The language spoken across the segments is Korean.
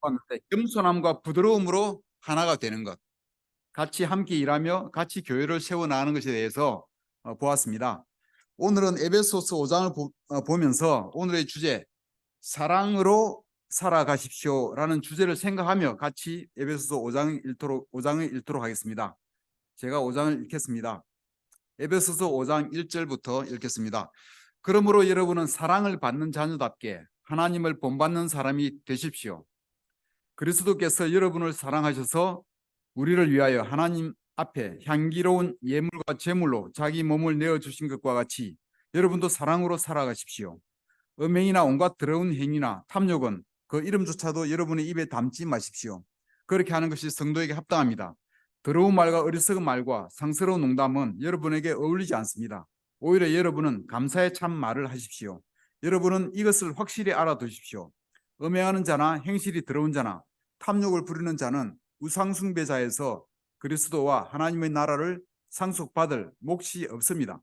봤는데 겸손함과 부드러움으로 하나가 되는 것, 같이 함께 일하며 같이 교회를 세워나가는 것에 대해서 보았습니다. 오늘은 에베소서 5장을 보면서 오늘의 주제 사랑으로 살아가십시오라는 주제를 생각하며 같이 에베소서 5장을 읽도록 하겠습니다. 제가 5장을 읽겠습니다. 에베소서 5장 1절부터 읽겠습니다. 그러므로 여러분은 사랑을 받는 자녀답게 하나님을 본받는 사람이 되십시오. 그리스도께서 여러분을 사랑하셔서 우리를 위하여 하나님 앞에 향기로운 예물과 제물로 자기 몸을 내어주신 것과 같이 여러분도 사랑으로 살아가십시오. 음행이나 온갖 더러운 행위나 탐욕은 그 이름조차도 여러분의 입에 담지 마십시오. 그렇게 하는 것이 성도에게 합당합니다. 더러운 말과 어리석은 말과 상스러운 농담은 여러분에게 어울리지 않습니다. 오히려 여러분은 감사의 참 말을 하십시오. 여러분은 이것을 확실히 알아두십시오. 음행하는 자나 행실이 더러운 자나 탐욕을 부리는 자는 우상숭배자에서 그리스도와 하나님의 나라를 상속받을 몫이 없습니다.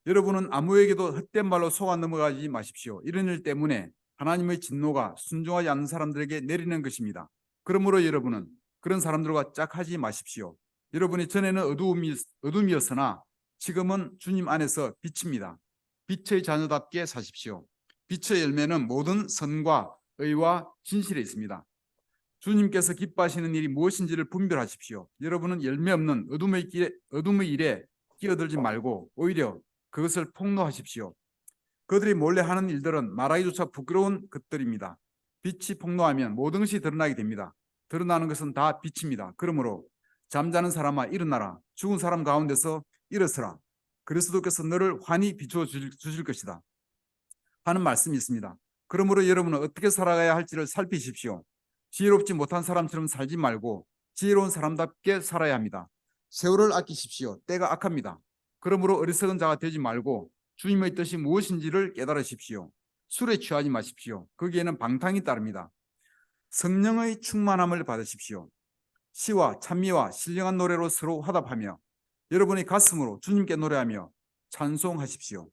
여러분은 아무에게도 헛된 말로 속아 넘어가지 마십시오. 이런 일 때문에 하나님의 진노가 순종하지 않는 사람들에게 내리는 것입니다. 그러므로 여러분은 그런 사람들과 짝하지 마십시오. 여러분이 전에는 어둠이었으나 지금은 주님 안에서 빛입니다. 빛의 자녀답게 사십시오. 빛의 열매는 모든 선과 의와 진실에 있습니다. 주님께서 기뻐하시는 일이 무엇인지를 분별하십시오. 여러분은 열매 없는 어둠의 일에 끼어들지 말고 오히려 그것을 폭로하십시오. 그들이 몰래 하는 일들은 말하기조차 부끄러운 것들입니다. 빛이 폭로하면 모든 것이 드러나게 됩니다. 드러나는 것은 다 빛입니다. 그러므로 잠자는 사람아 일어나라. 죽은 사람 가운데서 일어서라. 그리스도께서 너를 환히 비추어 주실 것이다 하는 말씀이 있습니다. 그러므로 여러분은 어떻게 살아가야 할지를 살피십시오. 지혜롭지 못한 사람처럼 살지 말고 지혜로운 사람답게 살아야 합니다. 세월을 아끼십시오. 때가 악합니다. 그러므로 어리석은 자가 되지 말고 주님의 뜻이 무엇인지를 깨달으십시오. 술에 취하지 마십시오. 거기에는 방탕이 따릅니다. 성령의 충만함을 받으십시오. 시와 찬미와 신령한 노래로 서로 화답하며 여러분의 가슴으로 주님께 노래하며 찬송하십시오.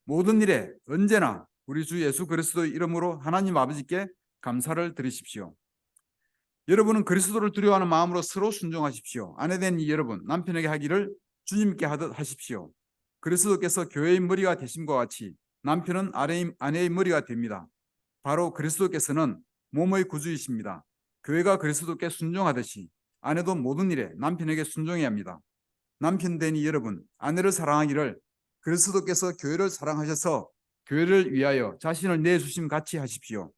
모든 일에 언제나 우리 주 예수 그리스도의 이름으로 하나님 아버지께 감사를 드리십시오. 여러분은 그리스도를 두려워하는 마음으로 서로 순종하십시오. 아내된 이 여러분, 남편에게 하기를 주님께 하듯 하십시오. 그리스도께서 교회의 머리가 되심과 같이 남편은 아내의 머리가 됩니다. 바로 그리스도께서는 몸의 구주이십니다. 교회가 그리스도께 순종하듯이 아내도 모든 일에 남편에게 순종해야 합니다. 남편 된 이 여러분, 아내를 사랑하기를 그리스도께서 교회를 사랑하셔서 교회를 위하여 자신을 내주심 같이 하십시오.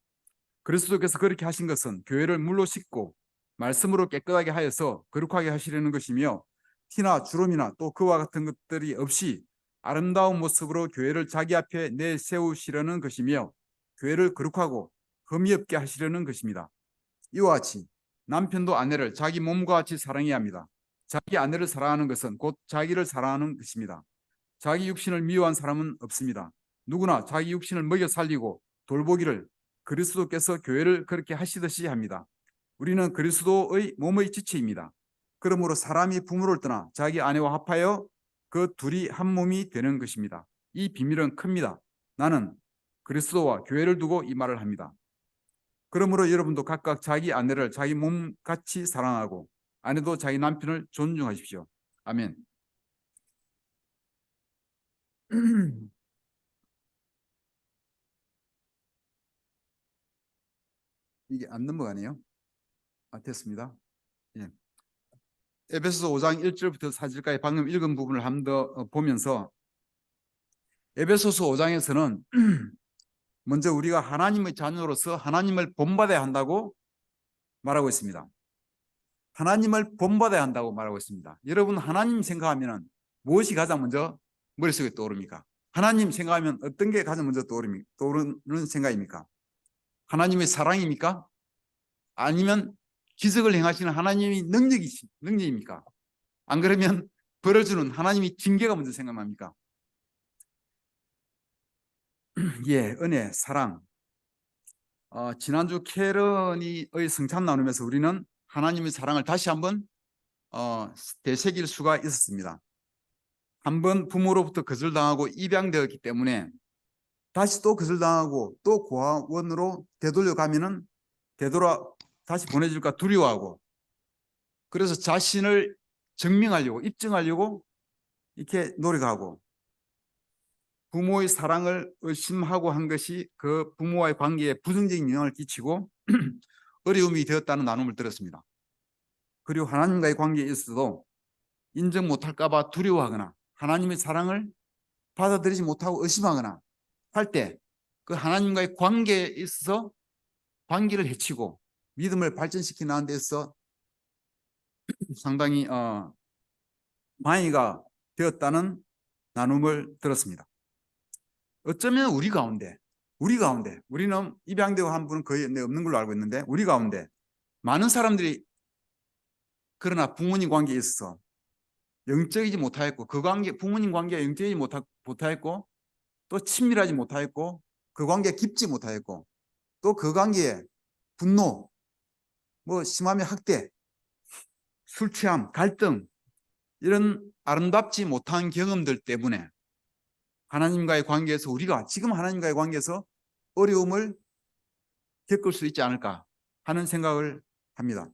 그리스도께서 그렇게 하신 것은 교회를 물로 씻고 말씀으로 깨끗하게 하여서 거룩하게 하시려는 것이며 티나 주름이나 또 그와 같은 것들이 없이 아름다운 모습으로 교회를 자기 앞에 내세우시려는 것이며 교회를 거룩하고 흠이 없게 하시려는 것입니다. 이와 같이 남편도 아내를 자기 몸과 같이 사랑해야 합니다. 자기 아내를 사랑하는 것은 곧 자기를 사랑하는 것입니다. 자기 육신을 미워한 사람은 없습니다. 누구나 자기 육신을 먹여 살리고 돌보기를 그리스도께서 교회를 그렇게 하시듯이 합니다. 우리는 그리스도의 몸의 지체입니다. 그러므로 사람이 부모를 떠나 자기 아내와 합하여 그 둘이 한 몸이 되는 것입니다. 이 비밀은 큽니다. 나는 그리스도와 교회를 두고 이 말을 합니다. 그러므로 여러분도 각각 자기 아내를 자기 몸같이 사랑하고 아내도 자기 남편을 존중하십시오. 아멘. 이게 안 넘어가네요. 됐습니다. 예. 에베소서 5장 1절부터 4절까지 방금 읽은 부분을 한 번 더 보면서 에베소서 5장에서는 먼저 우리가 하나님의 자녀로서 하나님을 본받아야 한다고 말하고 있습니다. 하나님을 본받아야 한다고 말하고 있습니다. 여러분 하나님 생각하면 무엇이 가장 먼저 머릿속에 떠오릅니까? 하나님 생각하면 어떤 게 가장 먼저 떠오르는 생각입니까? 하나님의 사랑입니까? 아니면 기적을 행하시는 하나님의 능력입니까? 안 그러면 벌어주는 하나님의 징계가 먼저 생각납니까? 예, 은혜, 사랑. 지난주 캐런이의 성찬 나누면서 우리는 하나님의 사랑을 다시 한번 되새길 수가 있었습니다. 한번 부모로부터 거절당하고 입양되었기 때문에 다시 또 거절당하고 또 고아원으로 되돌려가면은 되돌아 다시 보내줄까 두려워하고, 그래서 자신을 증명하려고, 입증하려고 이렇게 노력하고, 부모의 사랑을 의심하고 한 것이 그 부모와의 관계에 부정적인 영향을 끼치고 어려움이 되었다는 나눔을 들었습니다. 그리고 하나님과의 관계에 있어도 인정 못할까 봐 두려워하거나 하나님의 사랑을 받아들이지 못하고 의심하거나 할 때 그 하나님과의 관계에 있어서 관계를 해치고 믿음을 발전시키는 데 있어서 상당히 방해가 되었다는 나눔을 들었습니다. 어쩌면 우리는 입양되고 한 분은 거의 없는 걸로 알고 있는데, 우리 가운데 많은 사람들이 그러나 부모님 관계에 있어서 영적이지 못하였고, 그 관계, 부모님 관계에 영적이지 못하였고, 또 친밀하지 못하였고, 그 관계에 깊지 못하였고, 또 그 관계에 분노, 뭐 심하면 학대, 술 취함, 갈등, 이런 아름답지 못한 경험들 때문에 하나님과의 관계에서 지금 하나님과의 관계에서 어려움을 겪을 수 있지 않을까 하는 생각을 합니다.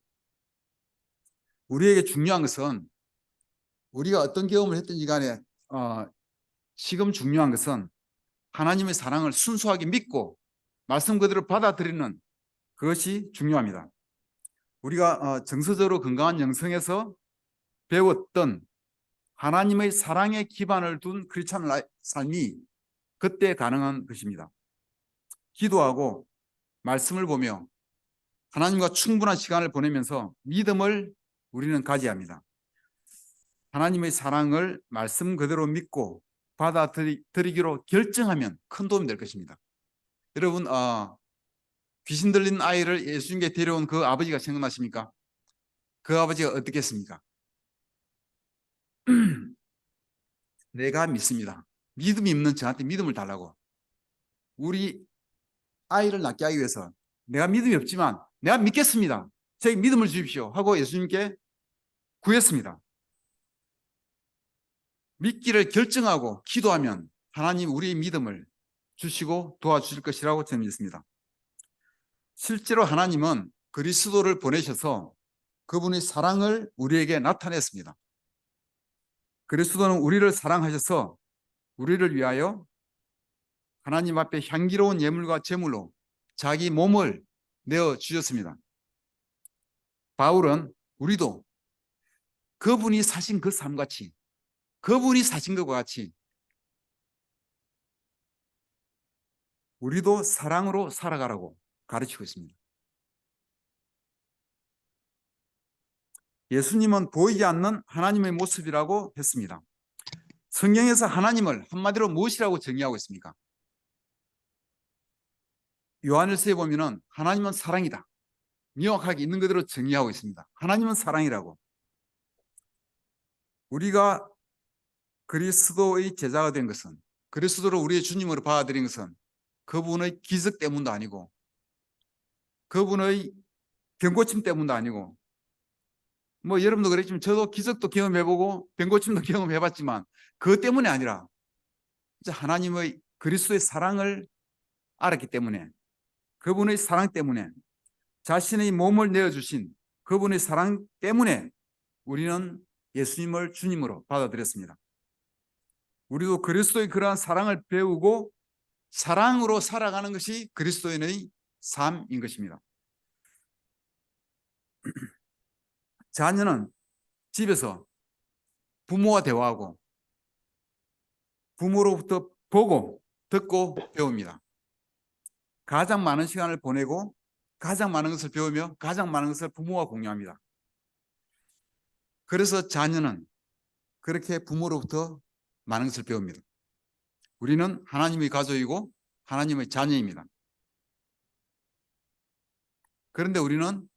우리에게 중요한 것은, 우리가 어떤 경험을 했든지 간에 지금 중요한 것은 하나님의 사랑을 순수하게 믿고 말씀 그대로 받아들이는 그것이 중요합니다. 우리가 정서적으로 건강한 영성에서 배웠던 하나님의 사랑에 기반을 둔 크리스찬 삶이 그때 가능한 것입니다. 기도하고 말씀을 보며 하나님과 충분한 시간을 보내면서 믿음을 우리는 가져야 합니다. 하나님의 사랑을 말씀 그대로 믿고 받아들이기로 결정하면 큰 도움이 될 것입니다. 여러분, 귀신 들린 아이를 예수님께 데려온 그 아버지가 생각나십니까? 그 아버지가 어떻게 했습니까? 내가 믿습니다. 믿음이 없는 저한테 믿음을 달라고. 우리 아이를 낳게 하기 위해서 내가 믿음이 없지만 내가 믿겠습니다. 저에게 믿음을 주십시오 하고 예수님께 구했습니다. 믿기를 결정하고 기도하면 하나님 우리의 믿음을 주시고 도와주실 것이라고 저는 믿습니다. 실제로 하나님은 그리스도를 보내셔서 그분의 사랑을 우리에게 나타냈습니다. 그리스도는 우리를 사랑하셔서 우리를 위하여 하나님 앞에 향기로운 예물과 제물로 자기 몸을 내어 주셨습니다. 바울은 우리도 그분이 사신 그 삶같이, 그분이 사신 것과 같이 우리도 사랑으로 살아가라고 가르치고 있습니다. 예수님은 보이지 않는 하나님의 모습이라고 했습니다. 성경에서 하나님을 한마디로 무엇이라고 정의하고 있습니까? 요한일서에 보면은 하나님은 사랑이다, 명확하게 있는 그대로 정의하고 있습니다. 하나님은 사랑이라고. 우리가 그리스도의 제자가 된 것은, 그리스도를 우리의 주님으로 받아들인 것은 그분의 기적 때문도 아니고 그분의 병고침 때문도 아니고, 뭐 여러분도 그랬지만 저도 기적도 경험해보고 병고침도 경험해봤지만 그것 때문이 아니라 하나님의 그리스도의 사랑을 알았기 때문에, 그분의 사랑 때문에, 자신의 몸을 내어주신 그분의 사랑 때문에 우리는 예수님을 주님으로 받아들였습니다. 우리도 그리스도의 그러한 사랑을 배우고 사랑으로 살아가는 것이 그리스도인의 삶인 것입니다. 자녀는 집에서 부모와 대화하고 부모로부터 보고 듣고 배웁니다. 가장 많은 시간을 보내고 가장 많은 것을 배우며 가장 많은 것을 부모와 공유합니다. 그래서 자녀는 그렇게 부모로부터 많은 것을 배웁니다. 우리는 하나님의 가족이고 하나님의 자녀입니다. 그런데 우리는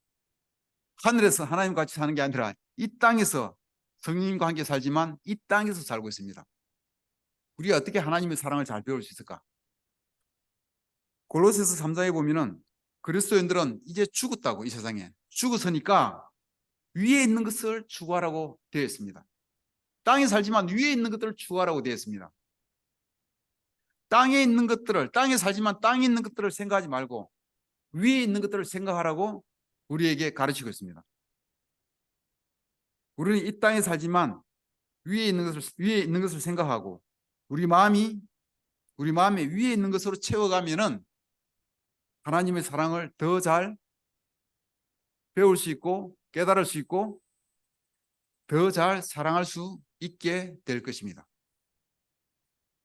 하늘에서 하나님과 같이 사는 게 아니라 이 땅에서 성령님과 함께 살지만 이 땅에서 살고 있습니다. 우리가 어떻게 하나님의 사랑을 잘 배울 수 있을까? 골로새서 3장에 보면은 그리스도인들은 이제 죽었다고, 이 세상에 죽었으니까 위에 있는 것을 추구하라고 되어 있습니다. 땅에 살지만 위에 있는 것들을 추구하라고 되어 있습니다. 땅에 있는 것들을, 땅에 살지만 땅에 있는 것들을 생각하지 말고 위에 있는 것들을 생각하라고 우리에게 가르치고 있습니다. 우리는 이 땅에 살지만 위에 있는 것을 생각하고 우리 마음에 위에 있는 것으로 채워가면은 하나님의 사랑을 더 잘 배울 수 있고 깨달을 수 있고 더 잘 사랑할 수 있게 될 것입니다.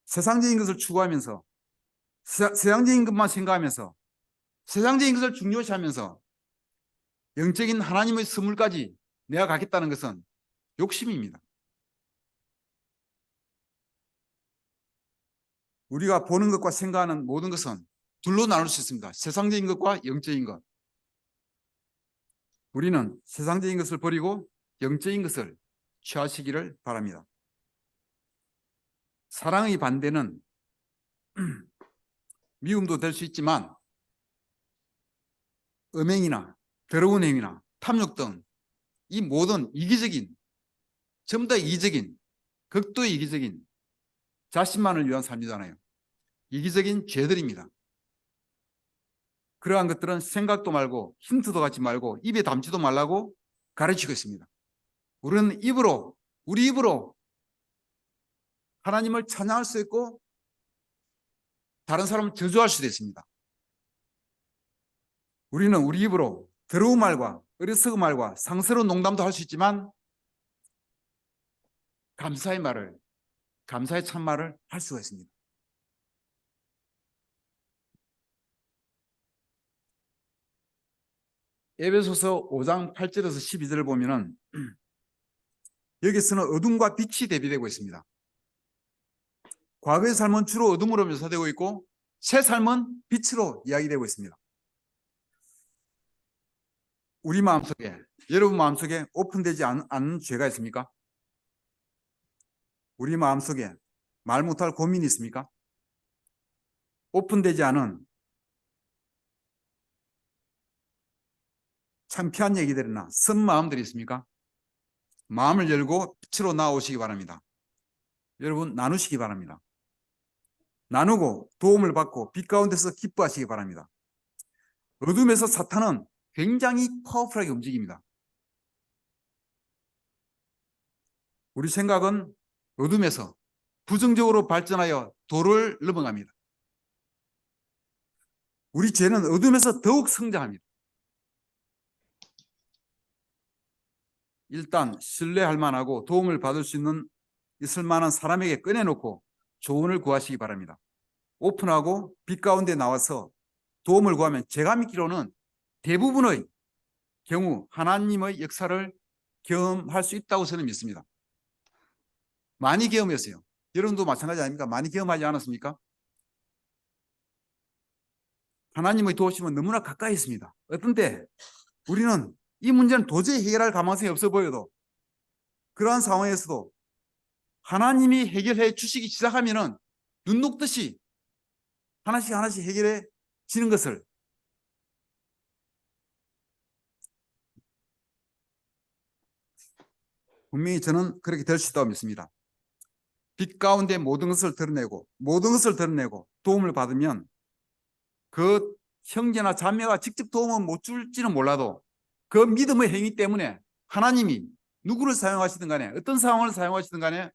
세상적인 것을 추구하면서 세상적인 것만 생각하면서 세상적인 것을 중요시하면서 영적인 하나님의 선물까지 내가 갖겠다는 것은 욕심입니다. 우리가 보는 것과 생각하는 모든 것은 둘로 나눌 수 있습니다. 세상적인 것과 영적인 것. 우리는 세상적인 것을 버리고 영적인 것을 취하시기를 바랍니다. 사랑의 반대는 미움도 될 수 있지만 음행이나 더러운 행위나 탐욕 등 이 모든 이기적인, 전부 다 이기적인, 극도 이기적인 자신만을 위한 삶이잖아요. 이기적인 죄들입니다. 그러한 것들은 생각도 말고 힌트도 갖지 말고 입에 담지도 말라고 가르치고 있습니다. 우리는 우리 입으로 하나님을 찬양할 수 있고 다른 사람을 저주할 수도 있습니다. 우리는 우리 입으로 더러운 말과 어리석은 말과 상스러운 농담도 할 수 있지만 감사의 참말을 할 수가 있습니다. 에베소서 5장 8절에서 12절을 보면은 여기서는 어둠과 빛이 대비되고 있습니다. 과거의 삶은 주로 어둠으로 묘사되고 있고 새 삶은 빛으로 이야기되고 있습니다. 우리 마음속에, 여러분 마음속에 오픈되지 않은 죄가 있습니까? 우리 마음속에 말 못할 고민이 있습니까? 오픈되지 않은 창피한 얘기들이나 선 마음들이 있습니까? 마음을 열고 빛으로 나오시기 바랍니다. 여러분 나누시기 바랍니다. 나누고 도움을 받고 빛 가운데서 기뻐하시기 바랍니다. 어둠에서 사탄은 굉장히 파워풀하게 움직입니다. 우리 생각은 어둠에서 부정적으로 발전하여 도를 넘어갑니다. 우리 죄는 어둠에서 더욱 성장합니다. 일단 신뢰할 만하고 도움을 받을 수 있을 만한 사람에게 꺼내놓고 조언을 구하시기 바랍니다. 오픈하고 빛 가운데 나와서 도움을 구하면 제가 믿기로는 대부분의 경우 하나님의 역사를 경험할 수 있다고 저는 믿습니다. 많이 경험했어요. 여러분도 마찬가지 아닙니까? 많이 경험하지 않았습니까? 하나님의 도우심은 너무나 가까이 있습니다. 어떤 때 우리는 이 문제는 도저히 해결할 가능성이 없어 보여도 그러한 상황에서도 하나님이 해결해 주시기 시작하면은 눈 녹듯이 하나씩 해결해 지는 것을 분명히 저는 그렇게 될 수 있다고 믿습니다. 빛 가운데 모든 것을 드러내고 도움을 받으면 그 형제나 자매가 직접 도움을 못 줄지는 몰라도 그 믿음의 행위 때문에 하나님이 누구를 사용하시든 간에 어떤 상황을 사용하시든 간에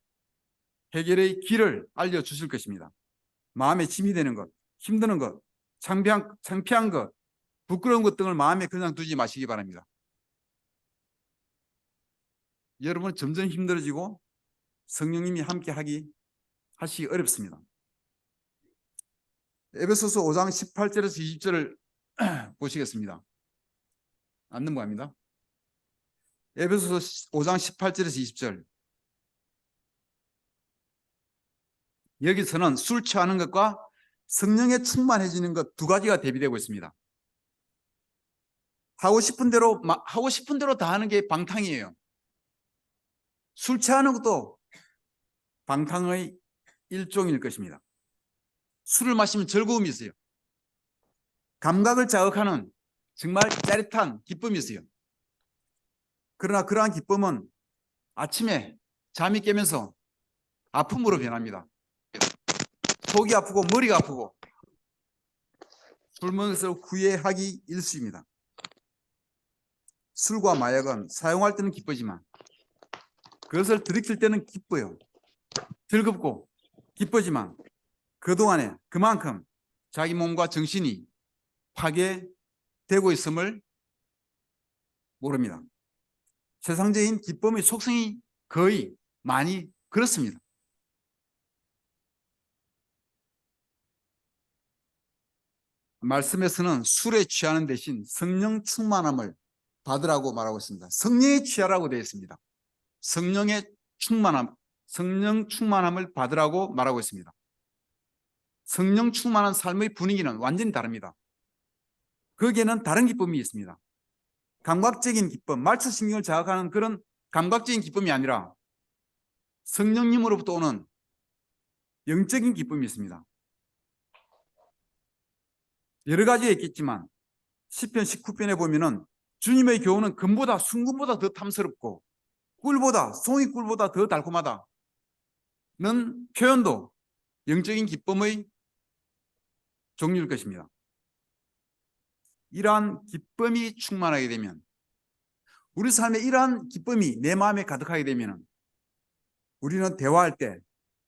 해결의 길을 알려주실 것입니다. 마음에 짐이 되는 것, 힘드는 것, 창피한 것, 부끄러운 것 등을 마음에 그냥 두지 마시기 바랍니다. 여러분 점점 힘들어지고 성령님이 함께 하시기 어렵습니다. 에베소서 5장 18절에서 20절을 보시겠습니다. 안 넘어갑니다. 에베소서 5장 18절에서 20절. 여기서는 술 취하는 것과 성령에 충만해지는 것 두 가지가 대비되고 있습니다. 하고 싶은 대로 다 하는 게 방탕이에요. 술 취하는 것도 방탕의 일종일 것입니다. 술을 마시면 즐거움이 있어요. 감각을 자극하는 정말 짜릿한 기쁨이 있어요. 그러나 그러한 기쁨은 아침에 잠이 깨면서 아픔으로 변합니다. 속이 아프고 머리가 아프고 술 먹은 것을 후회하기 일수입니다. 술과 마약은 사용할 때는 기쁘지만 그것을 들이킬 때는 기뻐요. 즐겁고 기쁘지만 그동안에 그만큼 자기 몸과 정신이 파괴되고 있음을 모릅니다. 세상적인 기쁨의 속성이 거의 많이 그렇습니다. 말씀에서는 술에 취하는 대신 성령 충만함을 받으라고 말하고 있습니다. 성령에 취하라고 되어 있습니다. 성령의 충만함, 성령 충만함을 받으라고 말하고 있습니다. 성령 충만한 삶의 분위기는 완전히 다릅니다. 거기에는 다른 기쁨이 있습니다. 감각적인 기쁨, 말초신경을 자극하는 그런 감각적인 기쁨이 아니라 성령님으로부터 오는 영적인 기쁨이 있습니다. 여러 가지가 있겠지만 시편 19편에 보면은 주님의 교훈은 금보다 순금보다 더 탐스럽고 꿀보다 송이꿀보다 더 달콤하다는 표현도 영적인 기쁨의 종류일 것입니다. 이러한 기쁨이 충만하게 되면 우리 삶에 이러한 기쁨이 내 마음에 가득하게 되면 우리는 대화할 때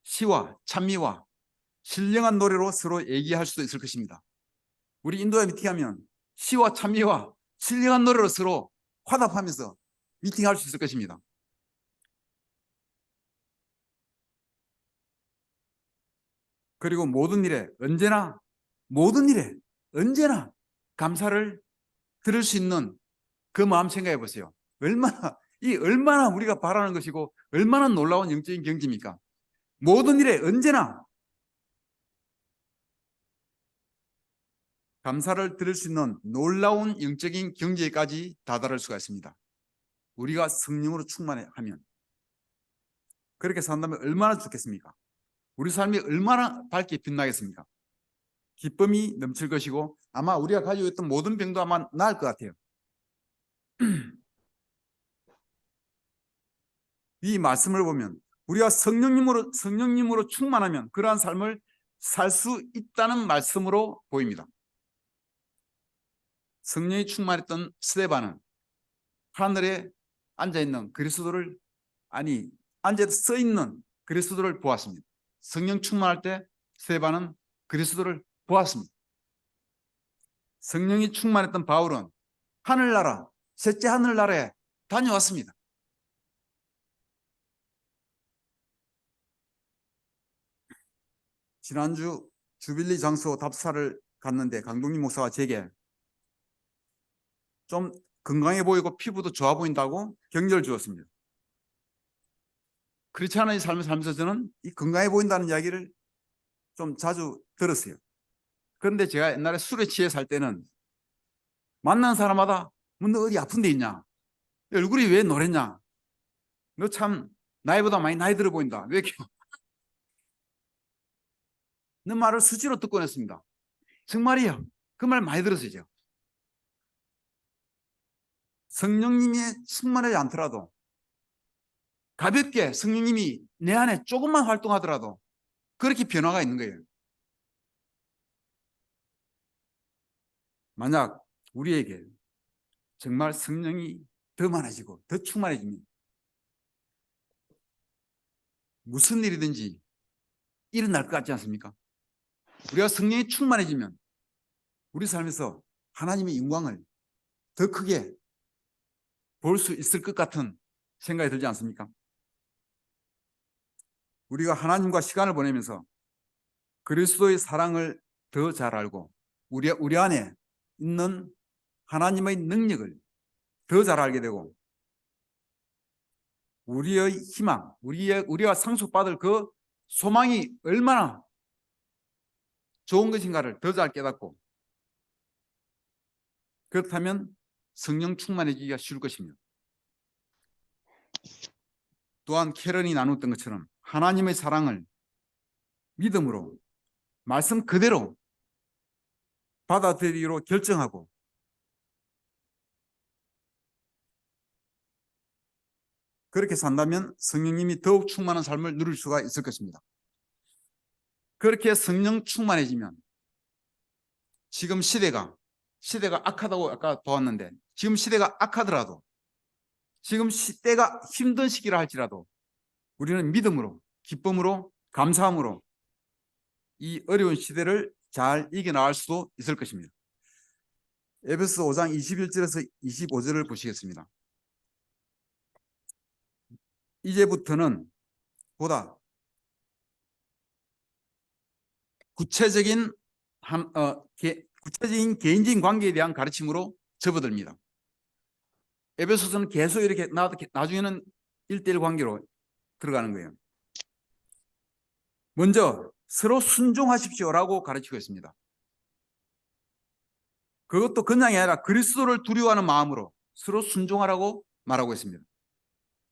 시와 찬미와 신령한 노래로 서로 얘기할 수도 있을 것입니다. 우리 인도에 미팅하면 시와 찬미와 신령한 노래로 서로 화답하면서 미팅할 수 있을 것입니다. 그리고 모든 일에 언제나 감사를 들을 수 있는 그 마음 생각해 보세요. 얼마나 우리가 바라는 것이고 얼마나 놀라운 영적인 경지입니까? 모든 일에 언제나 감사를 들을 수 있는 놀라운 영적인 경지에까지 다다를 수가 있습니다. 우리가 성령으로 충만하면 그렇게 산다면 얼마나 좋겠습니까? 우리 삶이 얼마나 밝게 빛나겠습니까? 기쁨이 넘칠 것이고 아마 우리가 가지고 있던 모든 병도 아마 나을 것 같아요. 이 말씀을 보면 우리가 성령님으로 충만하면 그러한 삶을 살 수 있다는 말씀으로 보입니다. 성령이 충만했던 스데반은 하늘에 앉아있는 그리스도를 앉아 서 있는 그리스도를 보았습니다. 성령 충만할 때 스데반은 그리스도를 보았습니다. 성령이 충만했던 바울은 하늘나라, 셋째 하늘나라에 다녀왔습니다. 지난주 주빌리 장소 답사를 갔는데 강동림 목사가 제게 좀 건강해 보이고 피부도 좋아 보인다고 격려를 주었습니다. 크리스찬의 삶을 살면서 저는 이 건강해 보인다는 이야기를 좀 자주 들었어요. 그런데 제가 옛날에 술에 취해 살 때는 만난 사람마다 너 어디 아픈 데 있냐? 얼굴이 왜 노랬냐? 너 참 나이보다 많이 나이 들어 보인다. 왜 이렇게? 너 말을 수시로 듣곤 했습니다. 정말이요. 그 말 많이 들었어요. 성령님이 충만하지 않더라도 가볍게 성령님이 내 안에 조금만 활동하더라도 그렇게 변화가 있는 거예요. 만약 우리에게 정말 성령이 더 많아지고 더 충만해지면 무슨 일이든지 일어날 것 같지 않습니까? 우리가 성령이 충만해지면 우리 삶에서 하나님의 영광을 더 크게 볼 수 있을 것 같은 생각이 들지 않습니까? 우리가 하나님과 시간을 보내면서 그리스도의 사랑을 더 잘 알고 우리 안에 있는 하나님의 능력을 더 잘 알게 되고 우리의 희망, 우리가 상속받을 그 소망이 얼마나 좋은 것인가를 더 잘 깨닫고 그렇다면 성령 충만해지기가 쉬울 것입니다. 또한 캐런이 나눴던 것처럼 하나님의 사랑을 믿음으로 말씀 그대로 받아들이기로 결정하고 그렇게 산다면 성령님이 더욱 충만한 삶을 누릴 수가 있을 것입니다. 그렇게 성령 충만해지면 지금 시대가 악하다고 아까 보았는데, 지금 시대가 악하더라도, 지금 시대가 힘든 시기라 할지라도 우리는 믿음으로, 기쁨으로, 감사함으로 이 어려운 시대를 잘 이겨나갈 수도 있을 것입니다. 에베소 5장 21절에서 25절을 보시겠습니다. 이제부터는 보다 구체적인 개인적인 관계에 대한 가르침으로 접어듭니다. 에베소서는 계속 이렇게 나중에는 1:1 관계로 들어가는 거예요. 먼저 서로 순종하십시오라고 가르치고 있습니다. 그것도 그냥이 아니라 그리스도를 두려워하는 마음으로 서로 순종하라고 말하고 있습니다.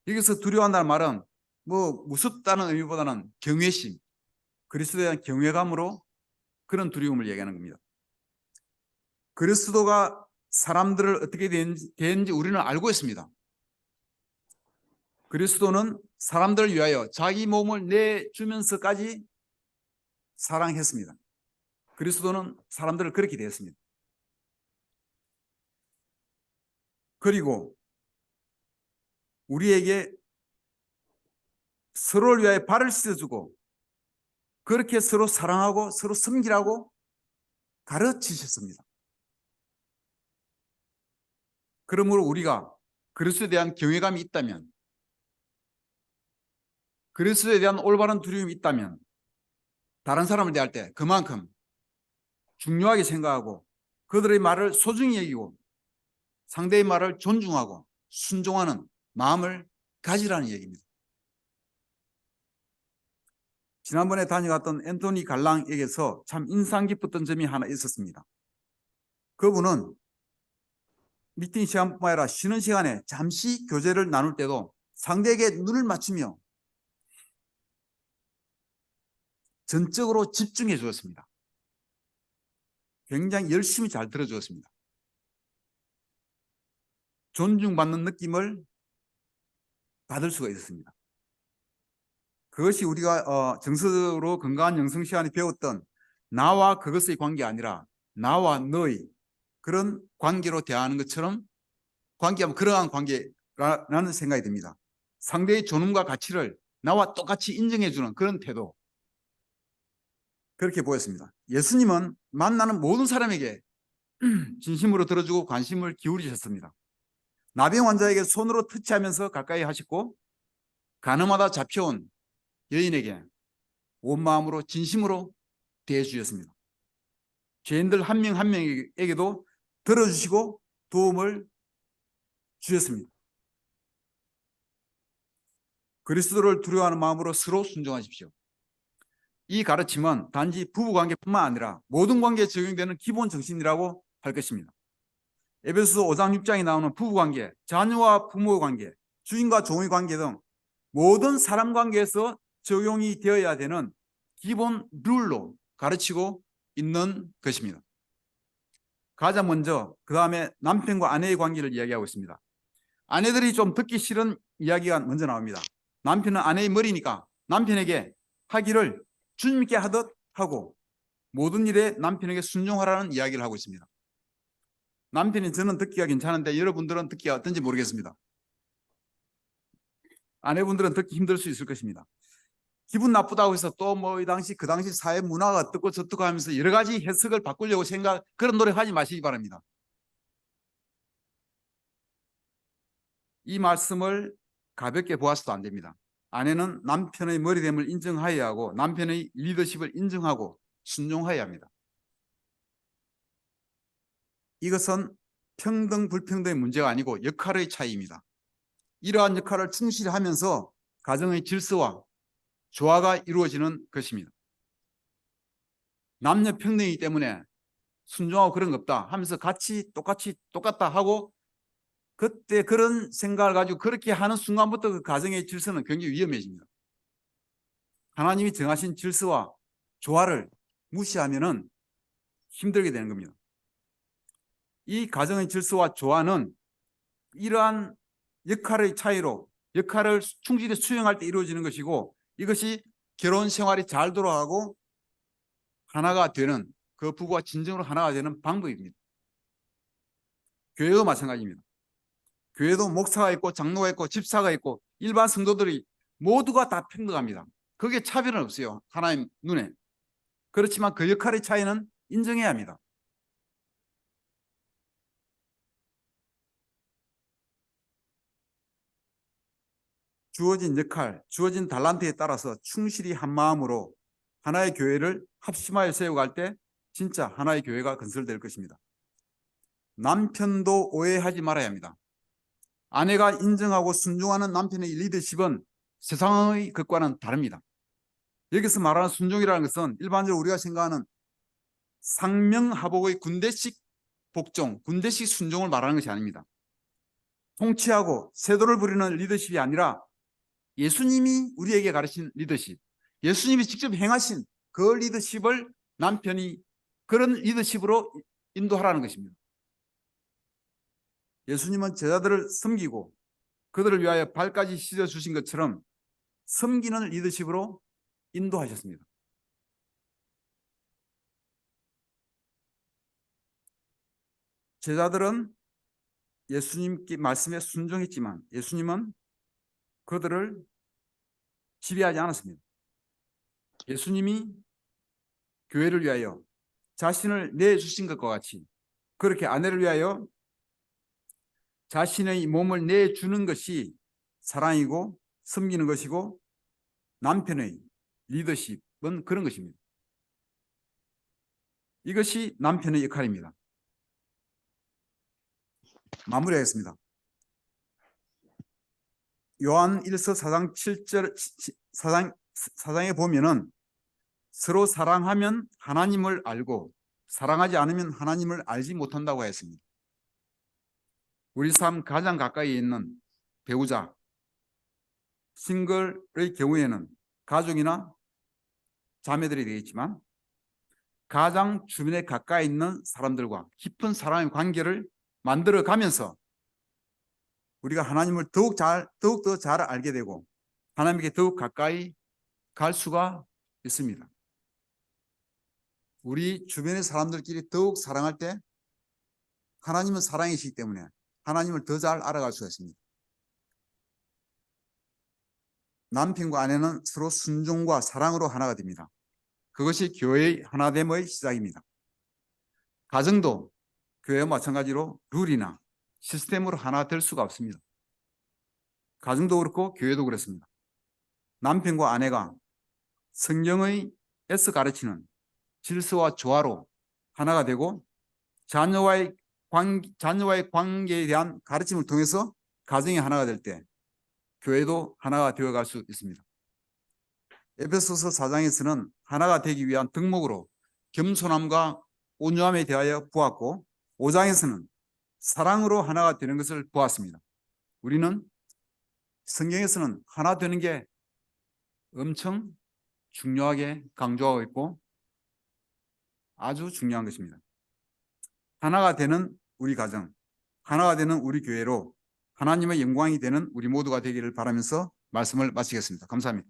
여기서 두려워한다는 말은 뭐 무섭다는 의미보다는 경외심, 그리스도에 대한 경외감으로 그런 두려움을 얘기하는 겁니다. 그리스도가 사람들을 어떻게 되는지 우리는 알고 있습니다. 그리스도는 사람들을 위하여 자기 몸을 내주면서까지 사랑했습니다. 그리스도는 사람들을 그렇게 대했습니다. 그리고 우리에게 서로를 위하여 발을 씻어주고 그렇게 서로 사랑하고 서로 섬기라고 가르치셨습니다. 그러므로 우리가 그리스도에 대한 경외감이 있다면, 그리스도에 대한 올바른 두려움이 있다면 다른 사람을 대할 때 그만큼 중요하게 생각하고 그들의 말을 소중히 여기고 상대의 말을 존중하고 순종하는 마음을 가지라는 얘기입니다. 지난번에 다녀갔던 앤토니 갈랑에게서 참 인상 깊었던 점이 하나 있었습니다. 그분은 미팅 시간뿐만 아니라 쉬는 시간에 잠시 교제를 나눌 때도 상대에게 눈을 맞추며 전적으로 집중해 주었습니다. 굉장히 열심히 잘 들어주었습니다. 존중받는 느낌을 받을 수가 있었습니다. 그것이 우리가 정서로 건강한 영성 시간에 배웠던 나와 그것의 관계 아니라 나와 너의 그런 관계로 대하는 것처럼 관계하면 그러한 관계라는 생각이 듭니다. 상대의 존엄과 가치를 나와 똑같이 인정해주는 그런 태도, 그렇게 보였습니다. 예수님은 만나는 모든 사람에게 진심으로 들어주고 관심을 기울이셨습니다. 나병 환자에게 손으로 터치하면서 가까이 하셨고, 가늠하다 잡혀온 여인에게 온 마음으로 진심으로 대해주셨습니다. 죄인들 한 명 한 명에게도 들어주시고 도움을 주셨습니다. 그리스도를 두려워하는 마음으로 서로 순종하십시오. 이 가르침은 단지 부부관계뿐만 아니라 모든 관계에 적용되는 기본 정신이라고 할 것입니다. 에베소서 5장 6장에 나오는 부부관계, 자녀와 부모의 관계, 주인과 종의 관계 등 모든 사람 관계에서 적용이 되어야 되는 기본 룰로 가르치고 있는 것입니다. 가장 먼저 그 다음에 남편과 아내의 관계를 이야기하고 있습니다. 아내들이 좀 듣기 싫은 이야기가 먼저 나옵니다. 남편은 아내의 머리니까 남편에게 하기를 주님께 하듯 하고 모든 일에 남편에게 순종하라는 이야기를 하고 있습니다. 남편이 저는 듣기가 괜찮은데 여러분들은 듣기가 어떤지 모르겠습니다. 아내분들은 듣기 힘들 수 있을 것입니다. 기분 나쁘다고 해서 또 뭐 이 당시 그 당시 사회 문화가 어떻고 저떻고 하면서 여러 가지 해석을 바꾸려고 그런 노력하지 마시기 바랍니다. 이 말씀을 가볍게 보아서도 안 됩니다. 아내는 남편의 머리됨을 인정하여야 하고 남편의 리더십을 인정하고 순종하여야 합니다. 이것은 평등 불평등의 문제가 아니고 역할의 차이입니다. 이러한 역할을 충실히 하면서 가정의 질서와 조화가 이루어지는 것입니다. 남녀 평등이기 때문에 순종하고 그런 거 없다 하면서 같이 똑같다 하고 그때 그런 생각을 가지고 그렇게 하는 순간부터 그 가정의 질서는 굉장히 위험해집니다. 하나님이 정하신 질서와 조화를 무시하면은 힘들게 되는 겁니다. 이 가정의 질서와 조화는 이러한 역할의 차이로 역할을 충실히 수행할 때 이루어지는 것이고 이것이 결혼 생활이 잘 돌아가고 하나가 되는 그 부부가 진정으로 하나가 되는 방법입니다. 교회도 마찬가지입니다. 교회도 목사가 있고 장로가 있고 집사가 있고 일반 성도들이 모두가 다 평등합니다. 그게 차별은 없어요. 하나님 눈에. 그렇지만 그 역할의 차이는 인정해야 합니다. 주어진 역할, 주어진 달란트에 따라서 충실히 한 마음으로 하나의 교회를 합심하여 세워갈 때 진짜 하나의 교회가 건설될 것입니다. 남편도 오해하지 말아야 합니다. 아내가 인정하고 순종하는 남편의 리더십은 세상의 것과는 다릅니다. 여기서 말하는 순종이라는 것은 일반적으로 우리가 생각하는 상명하복의 군대식 복종, 군대식 순종을 말하는 것이 아닙니다. 통치하고 세도를 부리는 리더십이 아니라 예수님이 우리에게 가르친 리더십, 예수님이 직접 행하신 그 리더십을 남편이 그런 리더십으로 인도하라는 것입니다. 예수님은 제자들을 섬기고 그들을 위하여 발까지 씻어주신 것처럼 섬기는 리더십으로 인도하셨습니다. 제자들은 예수님께 말씀에 순종했지만 예수님은 그들을 지배하지 않았습니다. 예수님이 교회를 위하여 자신을 내주신 것과 같이 그렇게 아내를 위하여 자신의 몸을 내주는 것이 사랑이고 섬기는 것이고 남편의 리더십은 그런 것입니다. 이것이 남편의 역할입니다. 마무리하겠습니다. 요한 1서 4장 7절 사장에 보면은 서로 사랑하면 하나님을 알고 사랑하지 않으면 하나님을 알지 못한다고 했습니다. 우리 삶 가장 가까이 있는 배우자, 싱글의 경우에는 가족이나 자매들이 되겠지만 가장 주변에 가까이 있는 사람들과 깊은 사랑의 관계를 만들어 가면서 우리가 하나님을 더욱더 잘 알게 되고 하나님께 더욱 가까이 갈 수가 있습니다. 우리 주변의 사람들끼리 더욱 사랑할 때 하나님은 사랑이시기 때문에 하나님을 더 잘 알아갈 수가 있습니다. 남편과 아내는 서로 순종과 사랑으로 하나가 됩니다. 그것이 교회의 하나됨의 시작입니다. 가정도 교회와 마찬가지로 룰이나 시스템으로 하나 될 수가 없습니다. 가정도 그렇고 교회도 그렇습니다. 남편과 아내가 성경에서 가르치는 질서와 조화로 하나가 되고 자녀와의 관계에 대한 가르침을 통해서 가정이 하나가 될 때 교회도 하나가 되어갈 수 있습니다. 에베소서 4장에서는 하나가 되기 위한 덕목으로 겸손함과 온유함에 대하여 보았고 5장에서는 사랑으로 하나가 되는 것을 보았습니다. 우리는 성경에서는 하나 되는 게 엄청 중요하게 강조하고 있고 아주 중요한 것입니다. 하나가 되는 우리 가정, 하나가 되는 우리 교회로 하나님의 영광이 되는 우리 모두가 되기를 바라면서 말씀을 마치겠습니다. 감사합니다.